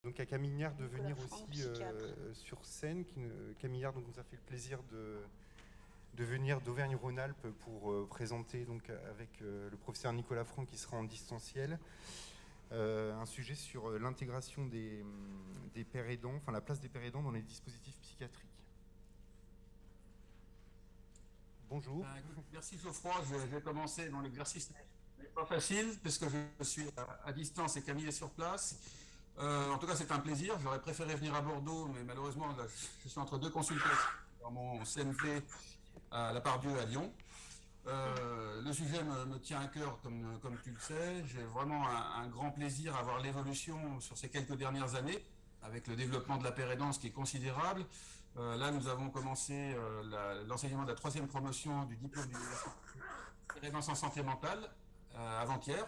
Donc à Camille Niard de Nicolas venir Franck, aussi psychiatre. sur scène. Camille Niard donc, nous a fait le plaisir de venir d'Auvergne-Rhône-Alpes pour présenter donc, avec le professeur Nicolas Franck qui sera en distanciel un sujet sur l'intégration des pères aidants, enfin la place des pères aidants dans les dispositifs psychiatriques. Bonjour. Merci Geoffroy, je vais commencer. Dans l'exercice n'est pas facile parce que je suis à distance et Camille est sur place. En tout cas, c'est un plaisir. J'aurais préféré venir à Bordeaux, mais malheureusement, là, je suis entre deux consultations dans mon CMP à la Pardieu à Lyon. Le sujet me tient à cœur, comme tu le sais. J'ai vraiment un grand plaisir à voir l'évolution sur ces quelques dernières années, avec le développement de la pérédance qui est considérable. Là, nous avons commencé l'enseignement de la 3e promotion du diplôme d'université pérédance en santé mentale avant-hier,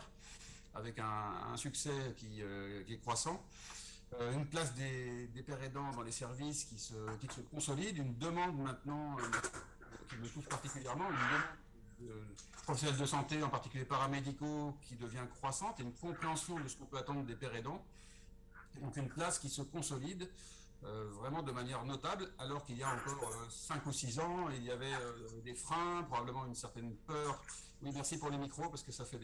avec un succès qui est croissant. Une place des pères aidants dans les services qui se consolide, une demande maintenant qui me touche particulièrement, une demande de professionnels de santé, en particulier paramédicaux, qui devient croissante, et une compréhension de ce qu'on peut attendre des pères aidants. Donc une place qui se consolide vraiment de manière notable, alors qu'il y a encore 5 ou 6 ans, il y avait des freins, probablement une certaine peur. Oui, merci pour les micros, parce que ça fait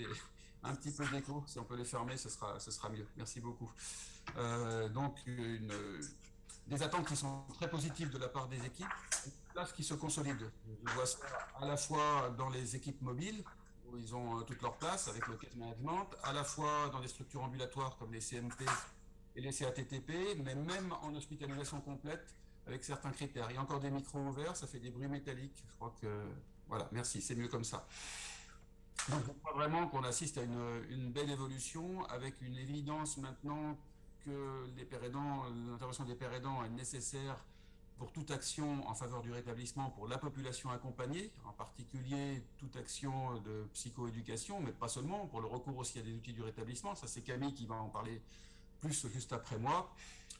un petit peu d'écho. Si on peut les fermer, ce sera mieux. Merci beaucoup. Donc, des attentes qui sont très positives de la part des équipes, une place qui se consolide. Je vois ça à la fois dans les équipes mobiles, où ils ont toute leur place avec le case management, à la fois dans des structures ambulatoires comme les CMP et les CATTP, mais même en hospitalisation complète avec certains critères. Il y a encore des micros ouverts, ça fait des bruits métalliques. Je crois que, voilà, merci, c'est mieux comme ça. Donc, je crois vraiment qu'on assiste à une belle évolution avec une évidence maintenant que les pères aidants, l'intervention des pères aidants est nécessaire pour toute action en faveur du rétablissement pour la population accompagnée, en particulier toute action de psychoéducation, mais pas seulement, pour le recours aussi à des outils du rétablissement. Ça, c'est Camille qui va en parler plus juste après moi.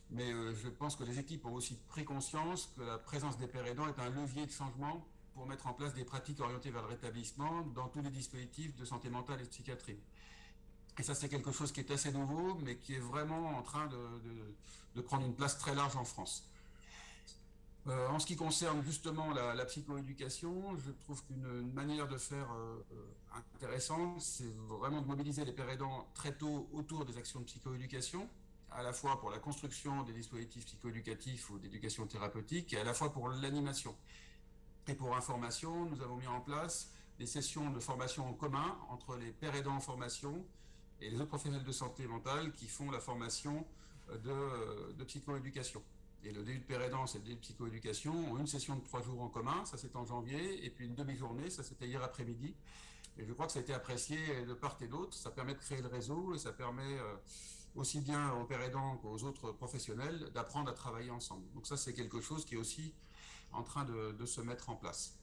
Mais je pense que les équipes ont aussi pris conscience que la présence des pères aidants est un levier de changement pour mettre en place des pratiques orientées vers le rétablissement dans tous les dispositifs de santé mentale et de psychiatrie. Et ça, c'est quelque chose qui est assez nouveau, mais qui est vraiment en train de prendre une place très large en France. En ce qui concerne justement la psychoéducation, je trouve qu'une manière de faire intéressante, c'est vraiment de mobiliser les pères aidants très tôt autour des actions de psychoéducation, à la fois pour la construction des dispositifs psychoéducatifs ou d'éducation thérapeutique, et à la fois pour l'animation. Et pour information, nous avons mis en place des sessions de formation en commun entre les pères aidants en formation et les autres professionnels de santé mentale qui font la formation de psychoéducation. Et le DU de pérédance et le DU de psychoéducation ont une session de 3 jours en commun, ça c'était en janvier, et puis une demi-journée, ça c'était hier après-midi. Et je crois que ça a été apprécié de part et d'autre. Ça permet de créer le réseau et ça permet aussi bien aux pères aidants qu'aux autres professionnels d'apprendre à travailler ensemble. Donc ça, c'est quelque chose qui est aussi en train de se mettre en place.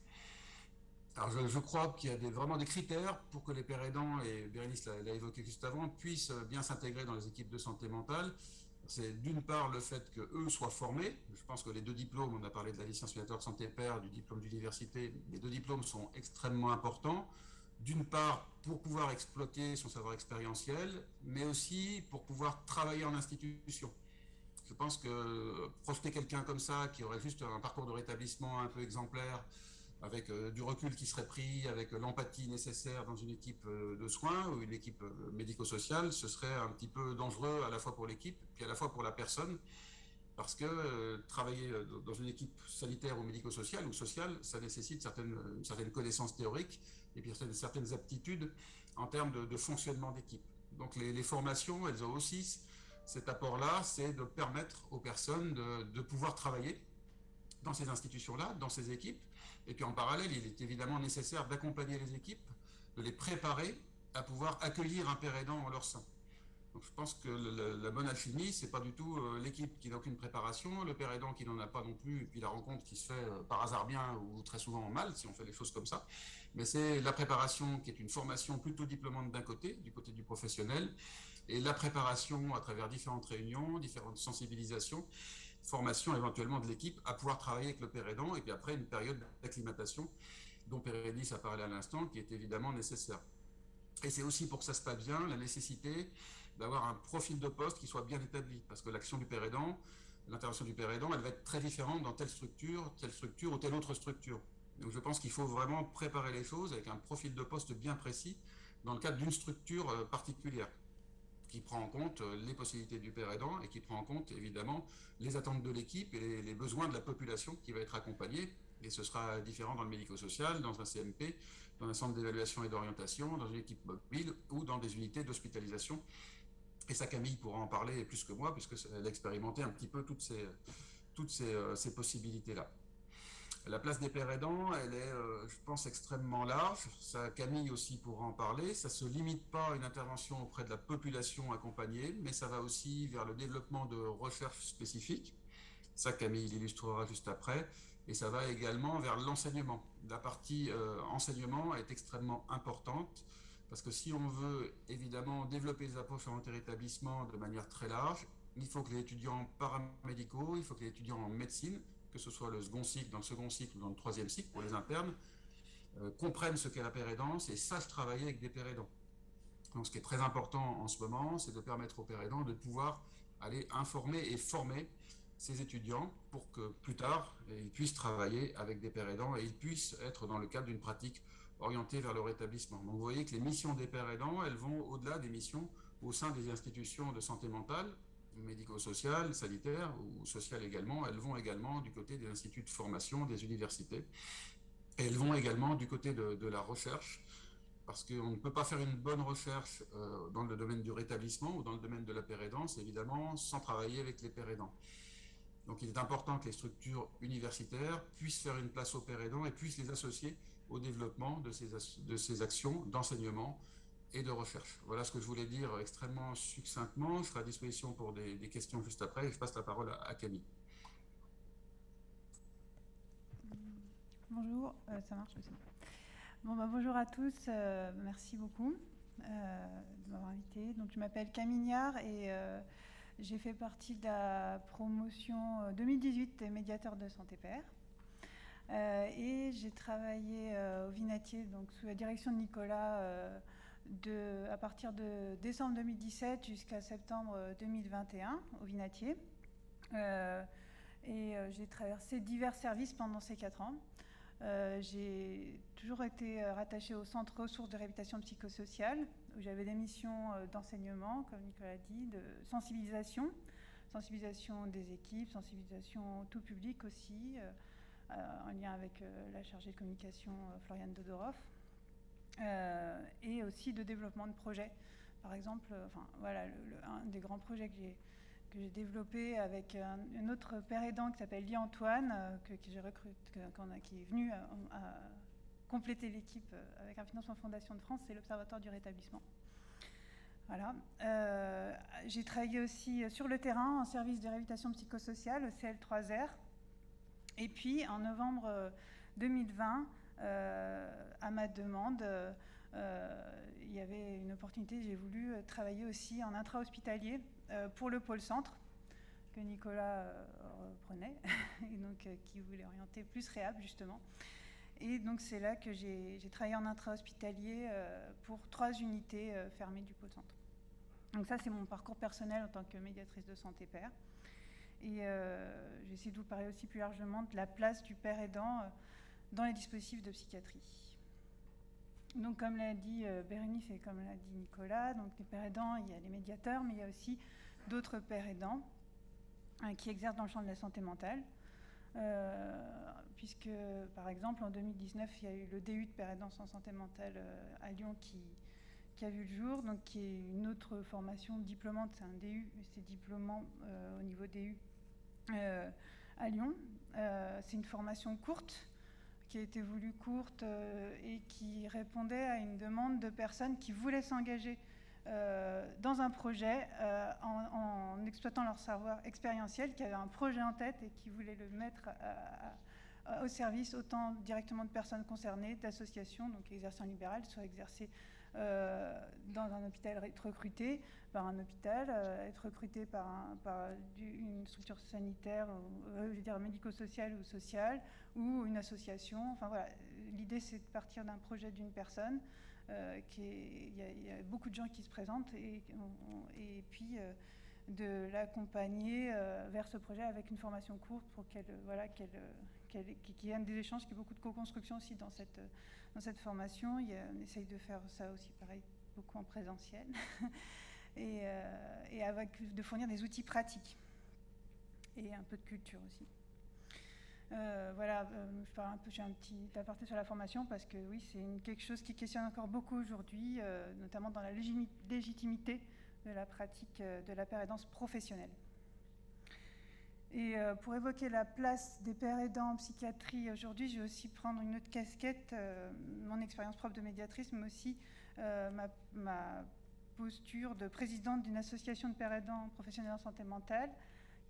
Alors je crois qu'il y a vraiment des critères pour que les pères aidants, et Bérénice l'a évoqué juste avant, puissent bien s'intégrer dans les équipes de santé mentale. C'est d'une part le fait qu'eux soient formés. Je pense que les 2 diplômes, on a parlé de la licence médiateur de santé père, du diplôme d'université, les 2 diplômes sont extrêmement importants. D'une part, pour pouvoir exploiter son savoir expérientiel, mais aussi pour pouvoir travailler en institution. Je pense que projeter quelqu'un comme ça, qui aurait juste un parcours de rétablissement un peu exemplaire, avec du recul qui serait pris, avec l'empathie nécessaire dans une équipe de soins ou une équipe médico-sociale, ce serait un petit peu dangereux à la fois pour l'équipe, puis à la fois pour la personne, parce que travailler dans une équipe sanitaire ou médico-sociale ou sociale, ça nécessite une certaine connaissance théorique et puis certaines aptitudes en termes de fonctionnement d'équipe. Donc les formations, elles ont aussi cet apport-là, c'est de permettre aux personnes de pouvoir travailler dans ces institutions-là, dans ces équipes. Et puis en parallèle, il est évidemment nécessaire d'accompagner les équipes, de les préparer à pouvoir accueillir un père aidant en leur sein. Donc je pense que la bonne alchimie, c'est pas du tout l'équipe qui n'a aucune préparation, le père aidant qui n'en a pas non plus, et puis la rencontre qui se fait par hasard bien ou très souvent mal, si on fait les choses comme ça. Mais c'est la préparation qui est une formation plutôt diplômante d'un côté, du côté du professionnel, et la préparation à travers différentes réunions, différentes sensibilisations, formation éventuellement de l'équipe à pouvoir travailler avec le père aidant, et puis après une période d'acclimatation dont Pérénice a parlé à l'instant, qui est évidemment nécessaire. Et c'est aussi pour que ça se passe bien la nécessité d'avoir un profil de poste qui soit bien établi, parce que l'action du père aidant, l'intervention du père aidant, elle va être très différente dans telle structure ou telle autre structure. Donc je pense qu'il faut vraiment préparer les choses avec un profil de poste bien précis dans le cadre d'une structure particulière qui prend en compte les possibilités du père aidant et qui prend en compte évidemment les attentes de l'équipe et les besoins de la population qui va être accompagnée. Et ce sera différent dans le médico-social, dans un CMP, dans un centre d'évaluation et d'orientation, dans une équipe mobile ou dans des unités d'hospitalisation. Et ça, Camille pourra en parler plus que moi, puisqu'elle a expérimenté un petit peu toutes ces possibilités-là. La place des pères aidants, elle est, je pense, extrêmement large. Ça, Camille aussi pourra en parler. Ça ne se limite pas à une intervention auprès de la population accompagnée, mais ça va aussi vers le développement de recherches spécifiques. Ça, Camille l'illustrera juste après. Et ça va également vers l'enseignement. La partie enseignement est extrêmement importante parce que si on veut évidemment développer les approches en interétablissement de manière très large, il faut que les étudiants paramédicaux, il faut que les étudiants en médecine, que ce soit le second cycle, dans le second cycle ou dans le troisième cycle pour les internes, comprennent ce qu'est la pérédance et sachent travailler avec des pérédants. Donc ce qui est très important en ce moment, c'est de permettre aux pérédants de pouvoir aller informer et former ces étudiants pour que plus tard, ils puissent travailler avec des pérédants et ils puissent être dans le cadre d'une pratique orientée vers leur établissement. Donc vous voyez que les missions des pérédants, elles vont au-delà des missions au sein des institutions de santé mentale, médico-sociales, sanitaires ou sociales également. Elles vont également du côté des instituts de formation, des universités. Et elles vont également du côté de la recherche, parce qu'on ne peut pas faire une bonne recherche dans le domaine du rétablissement ou dans le domaine de la pérédance, évidemment, sans travailler avec les pérédants. Donc il est important que les structures universitaires puissent faire une place aux pérédants et puissent les associer au développement de ces actions d'enseignement et de recherche. Voilà ce que je voulais dire extrêmement succinctement. Je serai à disposition pour des questions juste après et je passe la parole à Camille. Bonjour, ça marche aussi. Bon, bonjour à tous, merci beaucoup de m'avoir invité. Donc, je m'appelle Camille Niard et j'ai fait partie de la promotion 2018 des médiateurs de santé père. Et j'ai travaillé au Vinatier, donc sous la direction de Nicolas, à partir de décembre 2017 jusqu'à septembre 2021 au Vinatier. J'ai traversé divers services pendant ces 4 ans. J'ai toujours été rattachée au centre ressources de réhabilitation psychosociale, où j'avais des missions d'enseignement, comme Nicolas a dit, de sensibilisation des équipes, sensibilisation tout public aussi, en lien avec la chargée de communication Floriane Dodoroff, et aussi de développement de projets. Par exemple, un des grands projets que j'ai développé avec un autre père aidant qui s'appelle Lee Antoine, que j'ai recruté, qui est venu à compléter l'équipe avec un financement Fondation de France, c'est l'Observatoire du rétablissement. Voilà. J'ai travaillé aussi sur le terrain en service de réhabilitation psychosociale, au CL3R. Et puis, en novembre 2020, à ma demande, il y avait une opportunité, j'ai voulu travailler aussi en intra-hospitalier pour le pôle centre, que Nicolas reprenait, et donc qui voulait orienter plus réhab, justement. Et donc c'est là que j'ai travaillé en intra-hospitalier pour 3 unités fermées du pôle centre. Donc ça, c'est mon parcours personnel en tant que médiatrice de santé père. Et j'ai essayé de vous parler aussi plus largement de la place du père aidant dans les dispositifs de psychiatrie. Donc comme l'a dit Bérénice et comme l'a dit Nicolas, donc les pères aidants, il y a les médiateurs, mais il y a aussi d'autres pères aidants qui exercent dans le champ de la santé mentale. Puisque, par exemple, en 2019, il y a eu le DU de père aidance en santé mentale à Lyon qui a vu le jour, donc qui est une autre formation diplômante, c'est un DU, c'est diplômant au niveau DU à Lyon. C'est une formation courte, qui a été voulue courte et qui répondait à une demande de personnes qui voulaient s'engager dans un projet en exploitant leur savoir expérientiel, qui avaient un projet en tête et qui voulaient le mettre au service autant directement de personnes concernées, d'associations, donc exercer en libéral, soit exercer dans un hôpital, être recruté par un hôpital, être recruté par une structure sanitaire, je veux dire médico-sociale ou sociale, ou une association. Enfin voilà, l'idée c'est de partir d'un projet d'une personne il y a beaucoup de gens qui se présentent et puis de l'accompagner vers ce projet avec une formation courte pour qu'il y ait des échanges, qu'il y ait beaucoup de co-construction aussi dans cette formation. On essaye de faire ça aussi pareil, beaucoup en présentiel et de fournir des outils pratiques et un peu de culture aussi. Je parle un peu, j'ai un petit aparté sur la formation parce que oui, c'est quelque chose qui questionne encore beaucoup aujourd'hui, notamment dans la légitimité de la pratique de la père aidance professionnelle. Et pour évoquer la place des pères aidants en psychiatrie aujourd'hui, je vais aussi prendre une autre casquette, mon expérience propre de médiatrice, mais aussi ma posture de présidente d'une association de pères aidants professionnels en santé mentale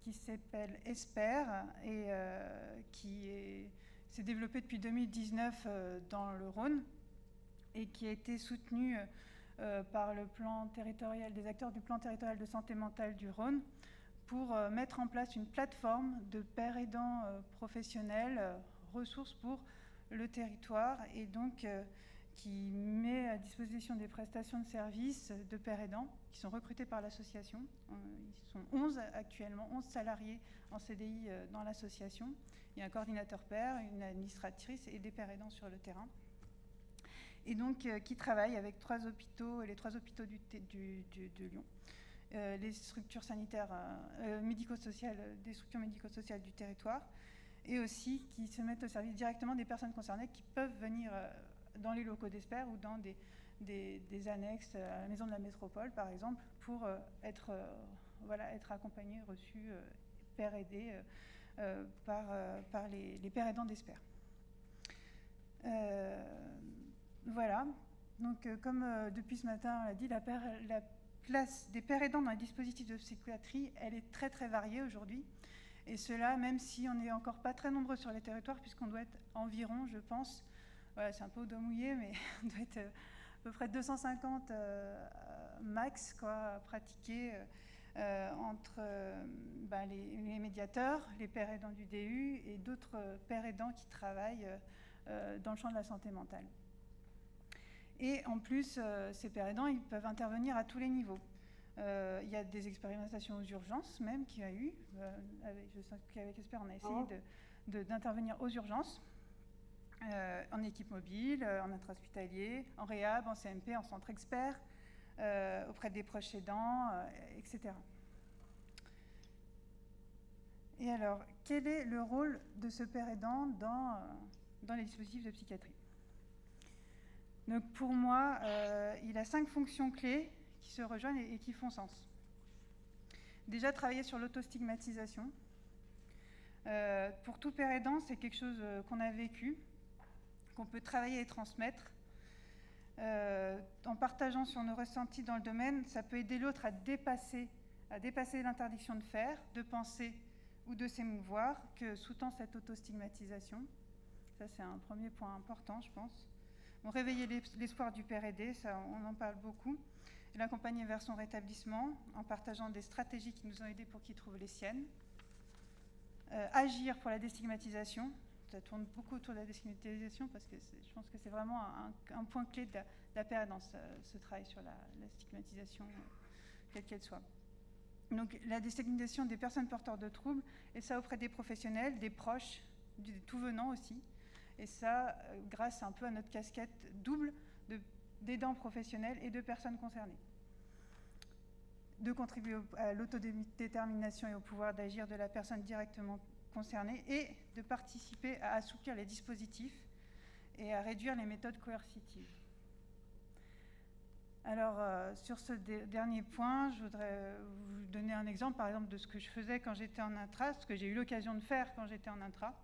qui s'appelle ESPER et qui s'est développée depuis 2019 dans le Rhône et qui a été soutenue par le plan territorial, des acteurs du plan territorial de santé mentale du Rhône pour mettre en place une plateforme de pères aidants professionnels, ressources pour le territoire et donc qui met à disposition des prestations de services de pères aidants qui sont recrutés par l'association. Ils sont 11 actuellement, 11 salariés en CDI dans l'association. Il y a un coordinateur père, une administratrice et des pères aidants sur le terrain. Et donc qui travaillent avec les 3 hôpitaux de Lyon. Les structures sanitaires médico-sociales, des structures médico-sociales du territoire, et aussi qui se mettent au service directement des personnes concernées qui peuvent venir dans les locaux d'ESPER ou dans des annexes à la maison de la métropole, par exemple, pour être accompagnés, reçus, pères aidés par les pères aidants d'ESPER. Voilà. Donc, comme depuis ce matin, on l'a dit, la place des pères aidants dans les dispositifs de psychiatrie, elle est très très variée aujourd'hui. Et cela, même si on n'est encore pas très nombreux sur les territoires, puisqu'on doit être environ, je pense, voilà, c'est un peu au doigt mouillé, mais on doit être à peu près 250 max, quoi, pratiqués entre les médiateurs, les pères aidants du DU et d'autres pères aidants qui travaillent dans le champ de la santé mentale. Et en plus, ces pères aidants, ils peuvent intervenir à tous les niveaux. Il y a des expérimentations aux urgences même qu'il y a eu. Je sais qu'avec ESPER, on a essayé d'intervenir aux urgences, en équipe mobile, en intra-hospitalier, en réhab, en CMP, en centre expert, auprès des proches aidants, etc. Et alors, quel est le rôle de ce père aidant dans les dispositifs de psychiatrie ? Donc pour moi, il a 5 fonctions clés qui se rejoignent et qui font sens. Déjà, travailler sur l'autostigmatisation. Pour tout père aidant, c'est quelque chose qu'on a vécu, qu'on peut travailler et transmettre. En partageant sur nos ressentis dans le domaine, ça peut aider l'autre à dépasser l'interdiction de faire, de penser ou de s'émouvoir que sous-tend cette autostigmatisation. Ça, c'est un premier point important, je pense. Bon, réveiller l'espoir du père aidé, ça, on en parle beaucoup. Et l'accompagner vers son rétablissement en partageant des stratégies qui nous ont aidés pour qu'il trouve les siennes. Agir pour la déstigmatisation. Ça tourne beaucoup autour de la déstigmatisation parce que je pense que c'est vraiment un point clé de la père dans ce travail sur la stigmatisation, quelle qu'elle soit. Donc la déstigmatisation des personnes porteurs de troubles, et ça auprès des professionnels, des proches, des tout venants aussi. Et ça, grâce un peu à notre casquette double d'aidants professionnels et de personnes concernées. De contribuer à l'autodétermination et au pouvoir d'agir de la personne directement concernée et de participer à assouplir les dispositifs et à réduire les méthodes coercitives. Alors, sur ce dernier point, je voudrais vous donner un exemple, par exemple, de ce que je faisais quand j'étais en intra, ce que j'ai eu l'occasion de faire quand j'étais en intra.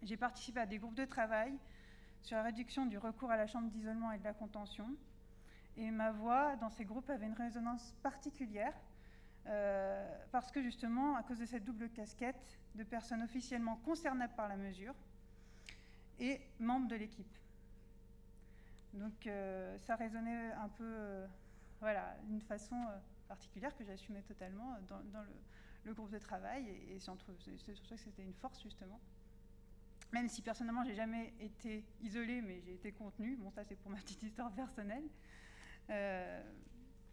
J'ai participé à des groupes de travail sur la réduction du recours à la chambre d'isolement et de la contention. Et ma voix, dans ces groupes, avait une résonance particulière parce que, justement, à cause de cette double casquette de personnes officiellement concernables par la mesure et membres de l'équipe. Donc, ça résonnait un peu, d'une façon particulière que j'assumais totalement dans le groupe de travail. Et je trouvais que c'était une force, justement. même si personnellement, j'ai jamais été isolée, mais j'ai été contenue. Bon, ça, c'est pour ma petite histoire personnelle.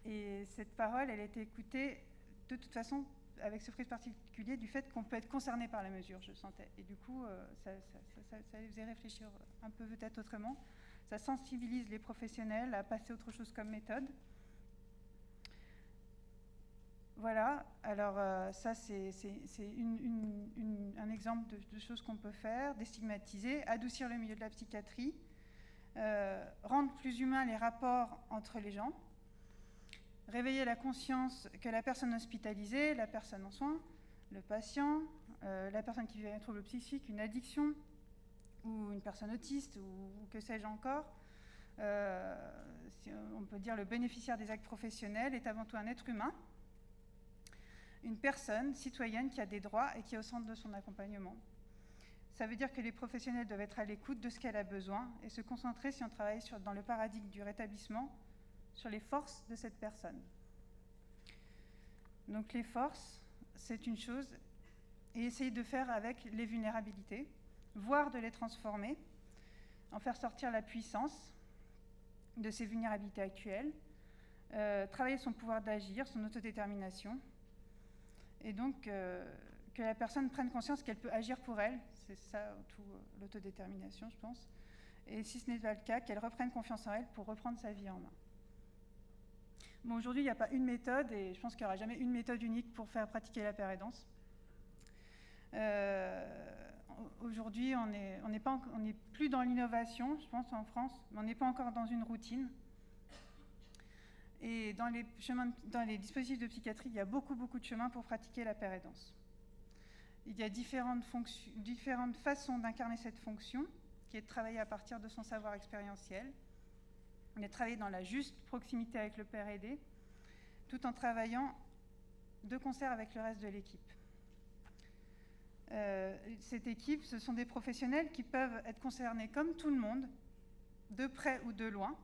Et cette parole, elle a été écoutée de toute façon avec ce frise particulier du fait qu'on peut être concerné par la mesure, je sentais. Et du coup, ça les faisait réfléchir un peu peut-être autrement. Ça sensibilise les professionnels à passer autre chose comme méthode. Voilà, alors ça c'est un exemple de choses qu'on peut faire, déstigmatiser, adoucir le milieu de la psychiatrie, rendre plus humains les rapports entre les gens, réveiller la conscience que la personne hospitalisée, la personne en soins, le patient, la personne qui vit un trouble psychique, une addiction, ou une personne autiste, ou que sais-je encore, si on peut dire le bénéficiaire des actes professionnels est avant tout un être humain, une personne citoyenne qui a des droits et qui est au centre de son accompagnement. Ça veut dire que les professionnels doivent être à l'écoute de ce qu'elle a besoin et se concentrer, si on travaille dans le paradigme du rétablissement, sur les forces de cette personne. Donc les forces, c'est une chose, et essayer de faire avec les vulnérabilités, voire de les transformer, en faire sortir la puissance de ces vulnérabilités actuelles, travailler son pouvoir d'agir, son autodétermination, et donc que la personne prenne conscience qu'elle peut agir pour elle, c'est ça tout l'autodétermination, je pense, et si ce n'est pas le cas, qu'elle reprenne confiance en elle pour reprendre sa vie en main. Bon, aujourd'hui, il n'y a pas une méthode, et je pense qu'il n'y aura jamais une méthode unique pour faire pratiquer la paire et danse. Aujourd'hui, on n'est plus dans l'innovation, je pense, en France, mais on n'est pas encore dans une routine. Et dans les dispositifs de psychiatrie, il y a beaucoup de chemins pour pratiquer la paire et danse. Il y a différentes façons d'incarner cette fonction, qui est de travailler à partir de son savoir expérientiel. On est travaillé dans la juste proximité avec le pair aidé, tout en travaillant de concert avec le reste de l'équipe. Cette équipe, ce sont des professionnels qui peuvent être concernés comme tout le monde, de près ou de loin,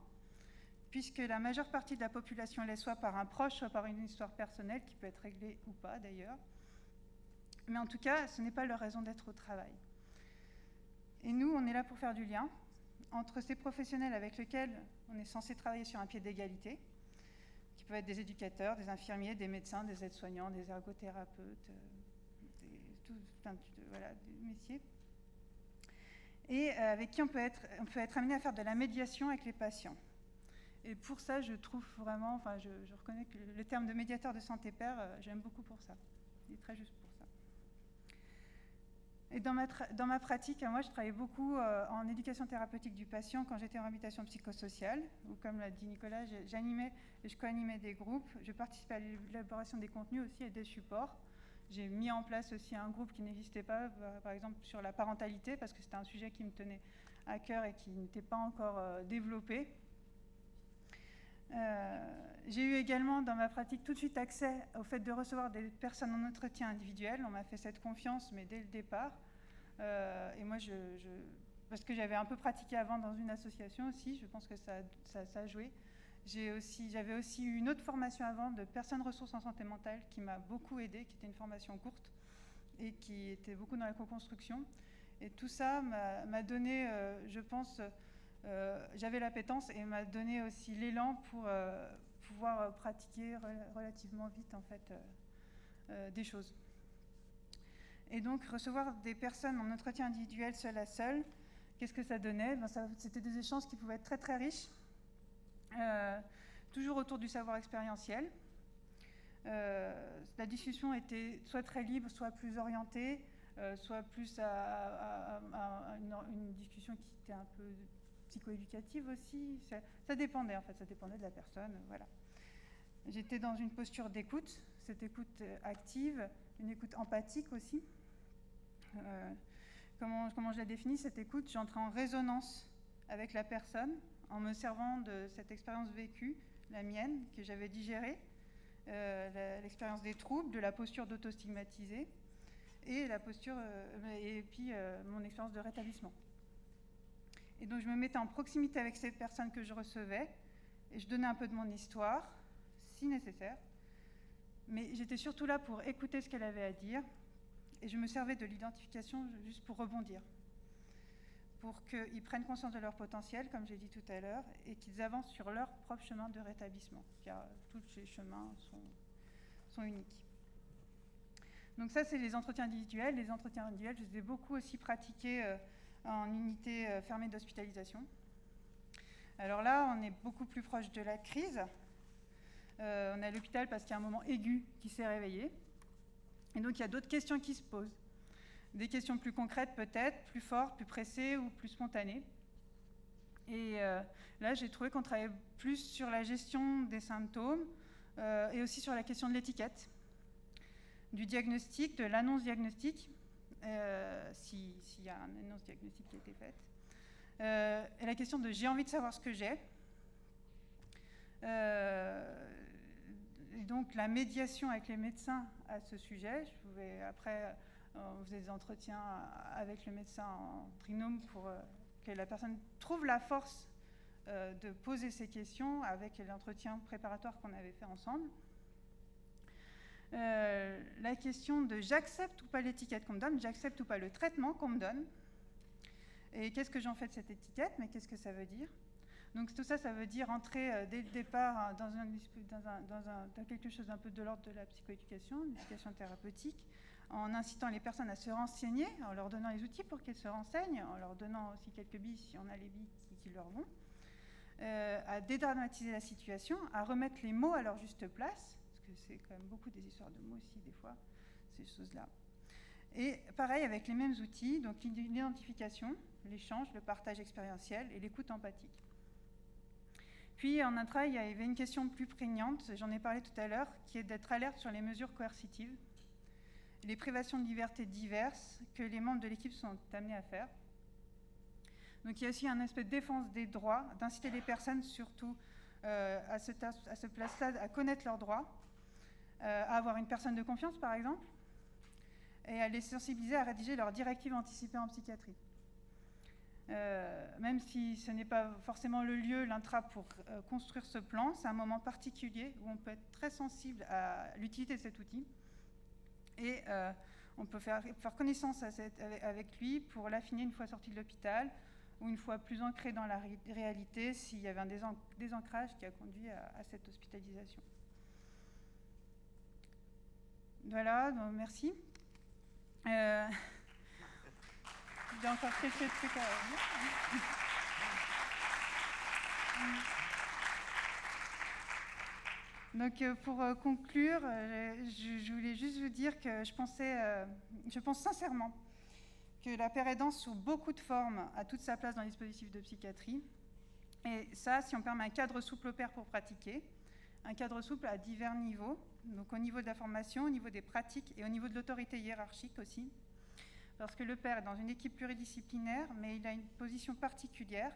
puisque la majeure partie de la population l'est soit par un proche, soit par une histoire personnelle, qui peut être réglée ou pas d'ailleurs. Mais en tout cas, ce n'est pas leur raison d'être au travail. Et nous, on est là pour faire du lien entre ces professionnels avec lesquels on est censé travailler sur un pied d'égalité, qui peuvent être des éducateurs, des infirmiers, des médecins, des aides-soignants, des ergothérapeutes, des métiers, et avec qui on peut être amené à faire de la médiation avec les patients. Et pour ça, je trouve vraiment, je reconnais que le terme de médiateur de santé pair, j'aime beaucoup pour ça. Il est très juste pour ça. Et dans ma pratique, moi, je travaillais beaucoup en éducation thérapeutique du patient quand j'étais en réhabilitation psychosociale, où, comme l'a dit Nicolas, j'animais et je co-animais des groupes. Je participais à l'élaboration des contenus aussi et des supports. J'ai mis en place aussi un groupe qui n'existait pas, par exemple, sur la parentalité, parce que c'était un sujet qui me tenait à cœur et qui n'était pas encore développé. J'ai eu également dans ma pratique tout de suite accès au fait de recevoir des personnes en entretien individuel. On m'a fait cette confiance, mais dès le départ. Et moi, parce que j'avais un peu pratiqué avant dans une association aussi, je pense que ça a joué. J'avais aussi eu une autre formation avant de personnes ressources en santé mentale qui m'a beaucoup aidée, qui était une formation courte et qui était beaucoup dans la co-construction. Et tout ça m'a donné, je pense, j'avais l'appétence et m'a donné aussi l'élan pour pouvoir pratiquer relativement vite en fait des choses. Et donc recevoir des personnes en entretien individuel seul à seul, qu'est-ce que ça donnait? C'était des échanges qui pouvaient être très très riches, toujours autour du savoir expérientiel. La discussion était soit très libre, soit plus orientée, soit plus à une discussion qui était un peu psychoéducative aussi. Ça dépendait en fait, ça dépendait de la personne, voilà. J'étais dans une posture d'écoute, cette écoute active, une écoute empathique aussi. Comment je la définis, cette écoute? J'entrais en résonance avec la personne en me servant de cette expérience vécue, la mienne, que j'avais digérée, l'expérience des troubles, de la posture d'auto-stigmatisée et la posture, et puis mon expérience de rétablissement. Et donc je me mettais en proximité avec ces personnes que je recevais et je donnais un peu de mon histoire, si nécessaire. Mais j'étais surtout là pour écouter ce qu'elle avait à dire et je me servais de l'identification juste pour rebondir. pour qu'ils prennent conscience de leur potentiel, comme j'ai dit tout à l'heure, et qu'ils avancent sur leur propre chemin de rétablissement, car tous les chemins sont uniques. Donc ça, c'est les entretiens individuels. Les entretiens individuels, je les ai beaucoup aussi pratiqués en unité fermée d'hospitalisation. Alors là, on est beaucoup plus proche de la crise. On est à l'hôpital parce qu'il y a un moment aigu qui s'est réveillé. Et donc, il y a d'autres questions qui se posent. Des questions plus concrètes peut-être, plus fortes, plus pressées ou plus spontanées. Et là, j'ai trouvé qu'on travaillait plus sur la gestion des symptômes et aussi sur la question de l'étiquette, du diagnostic, de l'annonce diagnostique, s'il y a une annonce diagnostique qui a été faite. Et la question de j'ai envie de savoir ce que j'ai. Et donc la médiation avec les médecins à ce sujet. Après, on faisait des entretiens avec le médecin en trinôme pour que la personne trouve la force de poser ces questions avec l'entretien préparatoire qu'on avait fait ensemble. La question de j'accepte ou pas l'étiquette qu'on me donne, j'accepte ou pas le traitement qu'on me donne. Et qu'est-ce que j'en fais de cette étiquette, mais qu'est-ce que ça veut dire? Donc tout ça, ça veut dire entrer dès le départ dans quelque chose d'un peu de l'ordre de la psychoéducation, l'éducation thérapeutique, en incitant les personnes à se renseigner, en leur donnant les outils pour qu'elles se renseignent, en leur donnant aussi quelques billes si on a les billes qui leur vont, à dédramatiser la situation, à remettre les mots à leur juste place, parce que c'est quand même beaucoup des histoires de mots aussi, des fois, ces choses-là. Et pareil, avec les mêmes outils, donc l'identification, l'échange, le partage expérientiel et l'écoute empathique. Puis en intra, il y avait une question plus prégnante, j'en ai parlé tout à l'heure, qui est d'être alerte sur les mesures coercitives, les privations de liberté diverses que les membres de l'équipe sont amenés à faire. Donc il y a aussi un aspect de défense des droits, d'inciter les personnes surtout à se placer là, à connaître leurs droits, à avoir une personne de confiance par exemple, et à les sensibiliser à rédiger leurs directives anticipées en psychiatrie. Même si ce n'est pas forcément le lieu, l'intra, pour construire ce plan, c'est un moment particulier où on peut être très sensible à l'utilité de cet outil et on peut faire connaissance avec lui pour l'affiner une fois sorti de l'hôpital ou une fois plus ancré dans la réalité s'il y avait un désancrage qui a conduit à cette hospitalisation. Voilà, donc merci. Il y a encore quelques trucs à dire. Donc pour conclure, je voulais juste vous dire que je pense sincèrement que la pérédance sous beaucoup de formes a toute sa place dans les dispositifs de psychiatrie. Et ça, si on permet un cadre souple au pair pour pratiquer, un cadre souple à divers niveaux, donc au niveau de la formation, au niveau des pratiques et au niveau de l'autorité hiérarchique aussi. Parce que le père est dans une équipe pluridisciplinaire, mais il a une position particulière.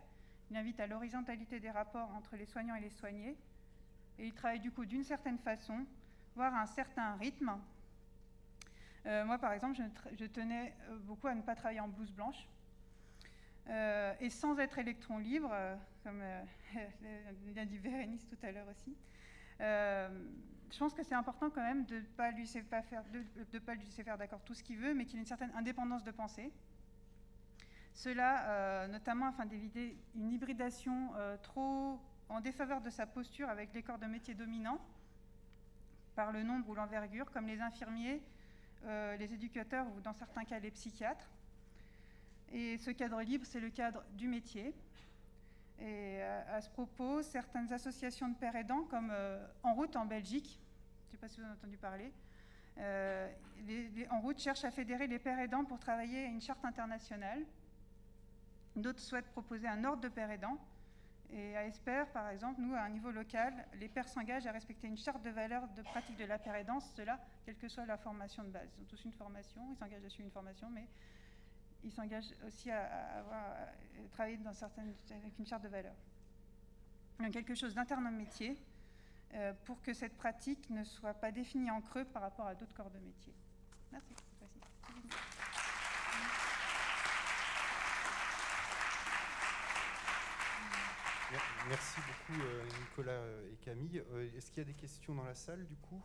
Il invite à l'horizontalité des rapports entre les soignants et les soignés. Et il travaille du coup d'une certaine façon, voire à un certain rythme. Moi, par exemple, je tenais beaucoup à ne pas travailler en blouse blanche. Et sans être électron libre, comme l'a dit Bérénice tout à l'heure aussi. Je pense que c'est important quand même de ne pas lui laisser faire d'accord tout ce qu'il veut, mais qu'il ait une certaine indépendance de pensée. Cela, notamment afin d'éviter une hybridation trop en défaveur de sa posture avec les corps de métier dominants, par le nombre ou l'envergure, comme les infirmiers, les éducateurs ou dans certains cas les psychiatres. Et ce cadre libre, c'est le cadre du métier. Et à ce propos, certaines associations de pères aidants, comme En Route en Belgique, je ne sais pas si vous en avez entendu parler, En Route cherchent à fédérer les pères aidants pour travailler à une charte internationale. D'autres souhaitent proposer un ordre de pères aidants. Et à Esper, par exemple, nous, à un niveau local, les pères s'engagent à respecter une charte de valeurs de pratique de la pérédance, cela, quelle que soit la formation de base. Ils ont tous une formation, ils s'engagent à suivre une formation, mais ils s'engagent aussi à travailler avec une charte de valeurs. Donc quelque chose d'interne au métier pour que cette pratique ne soit pas définie en creux par rapport à d'autres corps de métier. Merci. Merci beaucoup Nicolas et Camille. Est-ce qu'il y a des questions dans la salle du coup?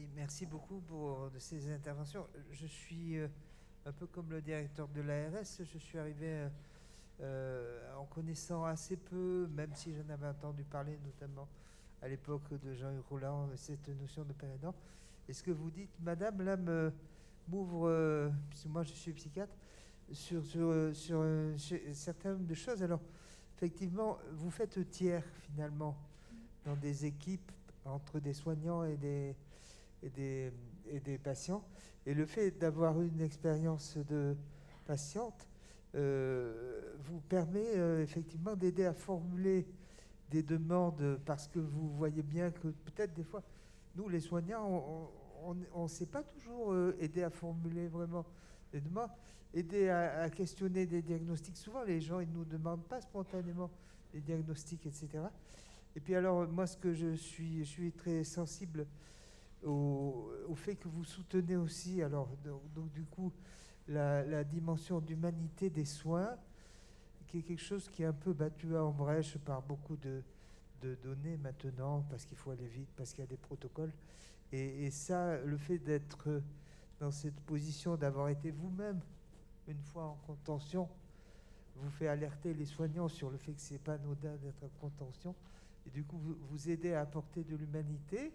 Oui, merci beaucoup pour de ces interventions. Je suis un peu comme le directeur de l'ARS, je suis arrivé en connaissant assez peu, même si j'en avais entendu parler, notamment à l'époque de Jean-Hugues Roland, cette notion de père aidant. Et ce que vous dites, madame, là, m'ouvre, puisque moi je suis psychiatre, sur certaines de choses. Alors, effectivement, vous faites tiers, finalement, dans des équipes entre des soignants et des patients. Et le fait d'avoir une expérience de patiente vous permet effectivement d'aider à formuler des demandes, parce que vous voyez bien que peut-être des fois, nous les soignants, on ne sait pas toujours aider à formuler vraiment des demandes, aider à questionner des diagnostics. Souvent les gens ils ne nous demandent pas spontanément des diagnostics, etc. Et puis alors moi ce que je suis très sensible au fait que vous soutenez aussi, alors donc du coup la dimension d'humanité des soins, qui est quelque chose qui est un peu battu en brèche par beaucoup de données maintenant, parce qu'il faut aller vite, parce qu'il y a des protocoles. Et ça, le fait d'être dans cette position, d'avoir été vous-même une fois en contention, vous fait alerter les soignants sur le fait que c'est pas anodin d'être en contention. Et du coup, vous aidez à apporter de l'humanité.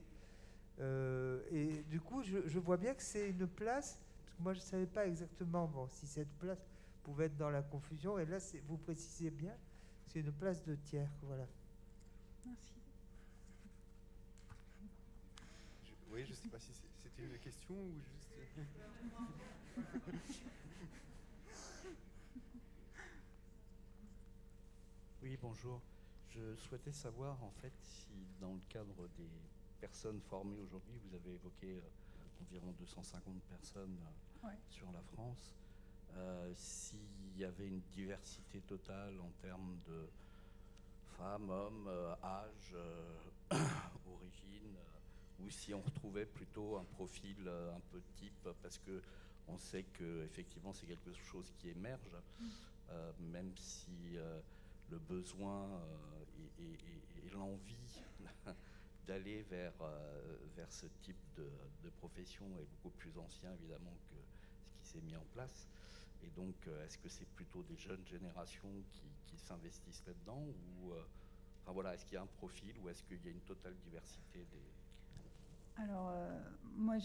Et du coup, je vois bien que c'est une place, parce que moi je ne savais pas exactement si cette place pouvait être dans la confusion, et là vous précisez bien, c'est une place de tiers, voilà. Merci. Oui, je ne sais pas si c'était une question ou juste... Oui, bonjour. Je souhaitais savoir en fait si dans le cadre des personnes formées aujourd'hui, vous avez évoqué environ 250 personnes sur la France, s'il y avait une diversité totale en termes de femmes, hommes, âge, origine, ou si on retrouvait plutôt un profil un peu type, parce que on sait que effectivement c'est quelque chose qui émerge, même si le besoin et l'envie d'aller vers ce type de profession est beaucoup plus ancien évidemment que ce qui s'est mis en place. Et donc, est-ce que c'est plutôt des jeunes générations qui s'investissent là-dedans, ou enfin voilà, est-ce qu'il y a un profil, ou est-ce qu'il y a une totale diversité des... Alors, moi,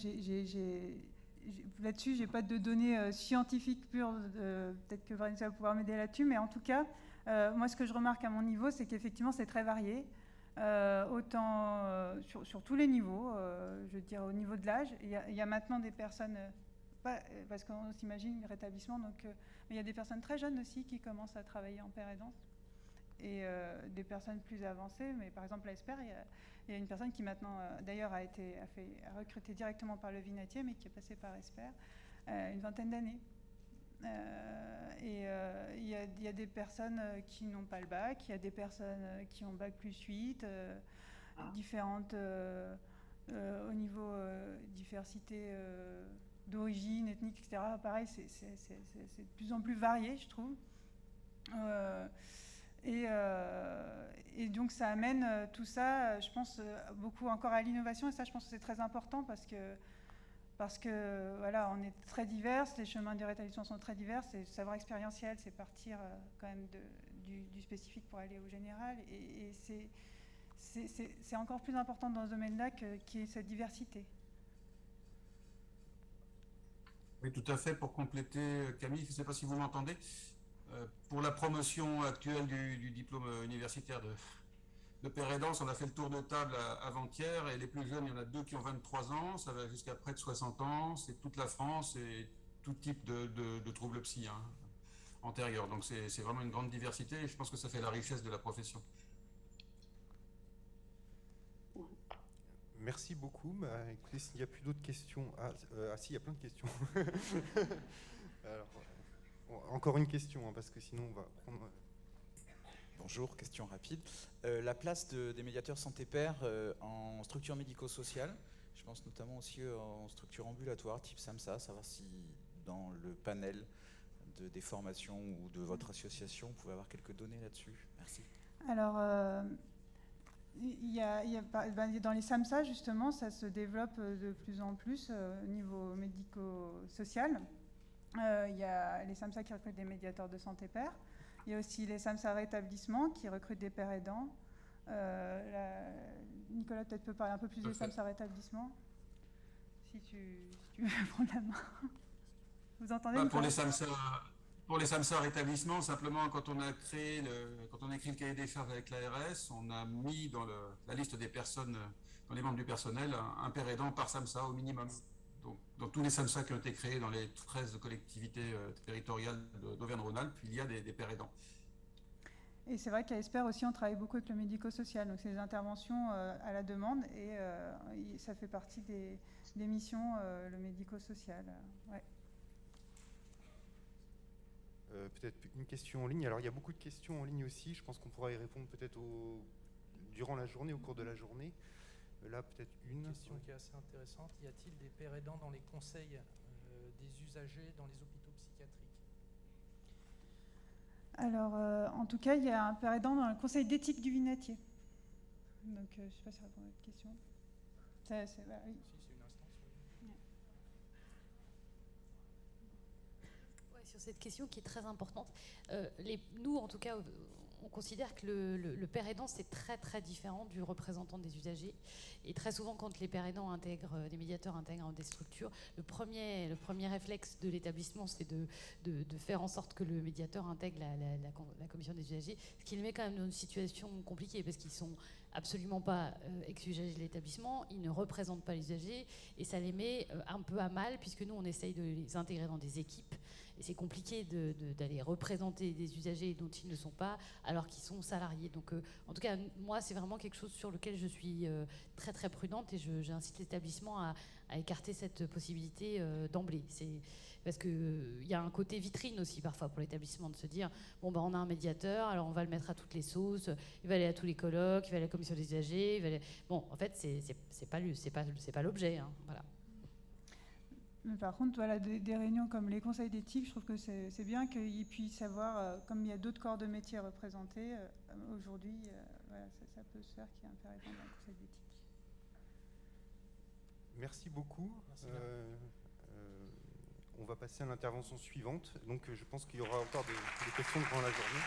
là-dessus, j'ai pas de données scientifiques pures. Peut-être que Vanessa va pouvoir m'aider là-dessus, mais en tout cas, moi, ce que je remarque à mon niveau, c'est qu'effectivement, c'est très varié. Autant sur tous les niveaux, je veux dire au niveau de l'âge. Il y a maintenant des personnes... parce qu'on s'imagine rétablissement, donc mais il y a des personnes très jeunes aussi qui commencent à travailler en père aidance, et des personnes plus avancées. Mais par exemple à Esper, il y a une personne qui maintenant d'ailleurs a recruté directement par le Vinatier, mais qui est passée par Esper, une vingtaine d'années. Et il y a des personnes qui n'ont pas le bac, il y a des personnes qui ont bac plus 8, différentes au niveau diversité d'origine, ethnique, etc. Pareil, c'est de plus en plus varié, je trouve. Et donc ça amène tout ça, je pense, beaucoup encore à l'innovation. Et ça, je pense que c'est très important parce que voilà, on est très diverses, les chemins de rétablissement sont très divers. Et le savoir expérientiel, c'est partir quand même du spécifique pour aller au général. Et c'est encore plus important dans ce domaine-là qu'il y ait cette diversité. Oui, tout à fait. Pour compléter, Camille, je ne sais pas si vous m'entendez. Pour la promotion actuelle du diplôme universitaire de père aidance, on a fait le tour de table avant-hier, et les plus jeunes, il y en a 2 qui ont 23 ans, ça va jusqu'à près de 60 ans, c'est toute la France et tout type de troubles psy antérieurs. Donc c'est vraiment une grande diversité, et je pense que ça fait la richesse de la profession. Merci beaucoup. Écoutez, s'il n'y a plus d'autres questions... si, il y a plein de questions. Alors, encore une question, parce que sinon on va prendre... Bonjour, question rapide. La place des médiateurs santé-père en structure médico-sociale, je pense notamment aussi en structure ambulatoire type SAMSA, savoir si dans le panel des formations ou de votre association, vous pouvez avoir quelques données là-dessus. Merci. Alors, Dans les SAMSA, justement, ça se développe de plus en plus au niveau médico-social. Il y a les SAMSA qui recrutent des médiateurs de santé pairs. Il y a aussi les SAMSA rétablissement qui recrutent des pères aidants. Nicolas, peut-être peut parler un peu plus des SAMSA rétablissement, si tu veux prendre la main. Vous entendez pour les SAMSA rétablissement, simplement, quand on a écrit le cahier des charges avec l'ARS, on a mis dans la liste des personnes, dans les membres du personnel, un père aidant par SAMSA au minimum. Donc, dans tous les SAMSA qui ont été créés dans les 13 collectivités territoriales d'Auvergne-Rhône-Alpes, il y a des pères aidants. Et c'est vrai qu'à Esper aussi, on travaille beaucoup avec le médico-social. Donc, c'est des interventions à la demande et ça fait partie des missions, le médico-social. Ouais. Peut-être une question en ligne. Alors, il y a beaucoup de questions en ligne aussi. Je pense qu'on pourra y répondre peut-être durant la journée, au cours de la journée. Là, peut-être une question qui est assez intéressante. Y a-t-il des pères aidants dans les conseils des usagers dans les hôpitaux psychiatriques? Alors, en tout cas, il y a un père aidant dans le conseil d'éthique du Vinatier. Donc, je ne sais pas si ça répond à votre question. Oui. Si, c'est une instance. Oui. Ouais, sur cette question qui est très importante, nous, en tout cas, on considère que le père aidant, c'est très très différent du représentant des usagers. Et très souvent, quand les pères aidants des médiateurs intègrent des structures, le premier réflexe de l'établissement, c'est de faire en sorte que le médiateur intègre la commission des usagers, ce qui les met quand même dans une situation compliquée, parce qu'ils sont absolument pas ex-usagers de l'établissement, ils ne représentent pas les usagers, et ça les met un peu à mal, puisque nous, on essaye de les intégrer dans des équipes. Et c'est compliqué d'aller représenter des usagers dont ils ne sont pas, alors qu'ils sont salariés. Donc, en tout cas, moi, c'est vraiment quelque chose sur lequel je suis très, très prudente, et j'incite l'établissement à écarter cette possibilité d'emblée. Parce qu'il y a un côté vitrine aussi, parfois, pour l'établissement, de se dire, bon, on a un médiateur, alors on va le mettre à toutes les sauces, il va aller à tous les colloques, il va aller à la commission des usagers, Bon, en fait, c'est pas l'objet, hein, voilà. Mais par contre, voilà, des réunions comme les conseils d'éthique, je trouve que c'est bien qu'ils puissent avoir, comme il y a d'autres corps de métiers représentés, aujourd'hui, voilà, ça peut se faire qu'il y ait un père aidant dans le conseil d'éthique. Merci beaucoup. Merci. On va passer à l'intervention suivante. Donc, je pense qu'il y aura encore des questions pendant la journée.